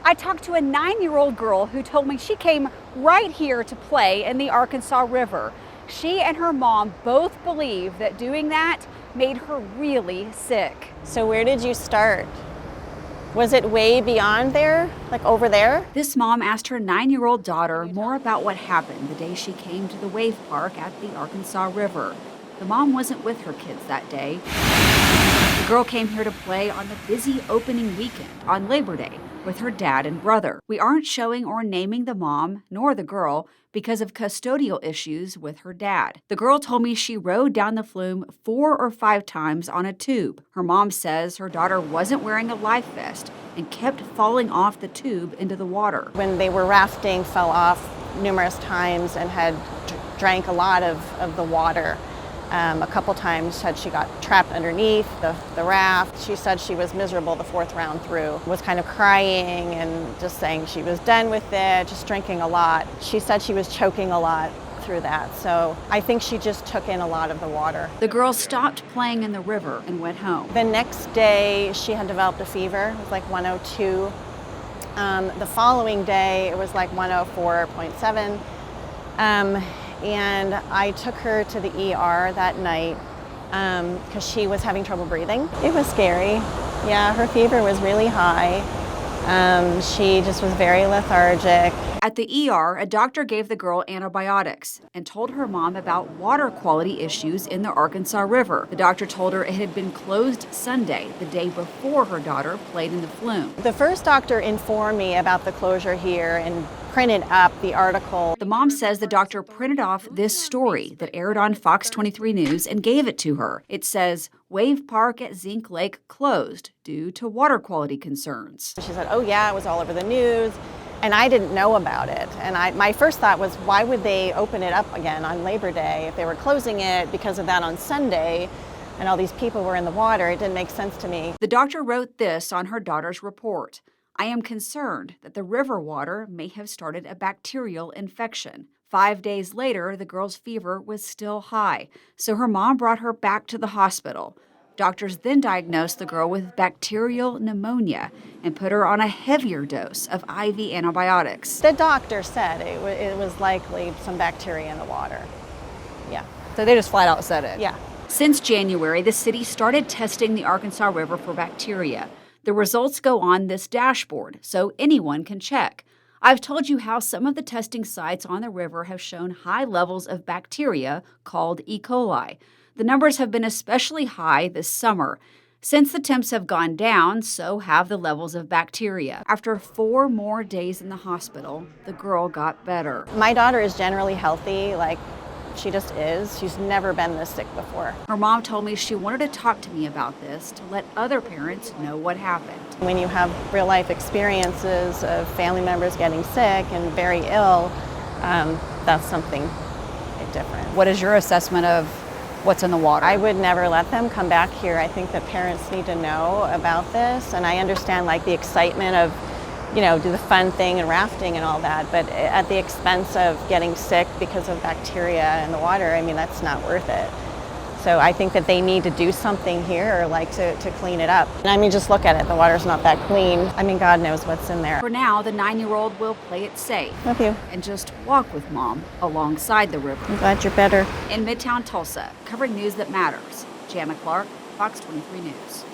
I talked to a 9-year-old girl who told me she came right here to play in the Arkansas River. She and her mom both believe that doing that made her really sick. So where did you start? Was it way beyond there, like over there? This mom asked her 9-year-old daughter more about what happened the day she came to the wave park at the Arkansas River. The mom wasn't with her kids that day. The girl came here to play on the busy opening weekend on Labor Day with her dad and brother. We aren't showing or naming the mom nor the girl because of custodial issues with her dad. The girl told me she rode down the flume 4 or 5 times on a tube. Her mom says her daughter wasn't wearing a life vest and kept falling off the tube into the water. When they were rafting, fell off numerous times and had drank a lot of the water. A couple times said she got trapped underneath the raft. She said she was miserable the 4th round through, was kind of crying and just saying she was done with it, just drinking a lot. She said she was choking a lot through that, so I think she just took in a lot of the water. The girl stopped playing in the river and went home. The next day she had developed a fever. It was like 102. The following day it was like 104.7. And I took her to the ER that night because she was having trouble breathing. It was scary. Yeah, her fever was really high. She just was very lethargic. At the ER, a doctor gave the girl antibiotics and told her mom about water quality issues in the Arkansas River. The doctor told her it had been closed Sunday, the day before her daughter played in the flume. The first doctor informed me about the closure here and printed up the article. The mom says the doctor printed off this story that aired on FOX23 News and gave it to her. It says, Wave Park at Zinc Lake closed due to water quality concerns. She said, oh yeah, it was all over the news. And I didn't know about it. And my first thought was, why would they open it up again on Labor Day if they were closing it because of that on Sunday and all these people were in the water? It didn't make sense to me. The doctor wrote this on her daughter's report. I am concerned that the river water may have started a bacterial infection. 5 days later, the girl's fever was still high, so her mom brought her back to the hospital. Doctors then diagnosed the girl with bacterial pneumonia and put her on a heavier dose of IV antibiotics. The doctor said it was likely some bacteria in the water. Yeah. So they just flat out said it? Yeah. Since January, the city started testing the Arkansas River for bacteria. The results go on this dashboard, so anyone can check. I've told you how some of the testing sites on the river have shown high levels of bacteria called E. coli. The numbers have been especially high this summer. Since the temps have gone down, so have the levels of bacteria. After 4 more days in the hospital, the girl got better. My daughter is generally healthy, like she just is. She's never been this sick before. Her mom told me she wanted to talk to me about this to let other parents know what happened. When you have real life experiences of family members getting sick and very ill, that's something different. What is your assessment of what's in the water? I would never let them come back here. I think that parents need to know about this, and I understand like the excitement of, you know, do the fun thing and rafting and all that, but at the expense of getting sick because of bacteria in the water, I mean, that's not worth it. So I think that they need to do something here, like to clean it up. And I mean, just look at it, the water's not that clean. I mean, God knows what's in there. For now, the 9-year-old will play it safe. Love you. And just walk with mom alongside the river. I'm glad you're better. In Midtown Tulsa, covering news that matters, Janna Clark, FOX23 News.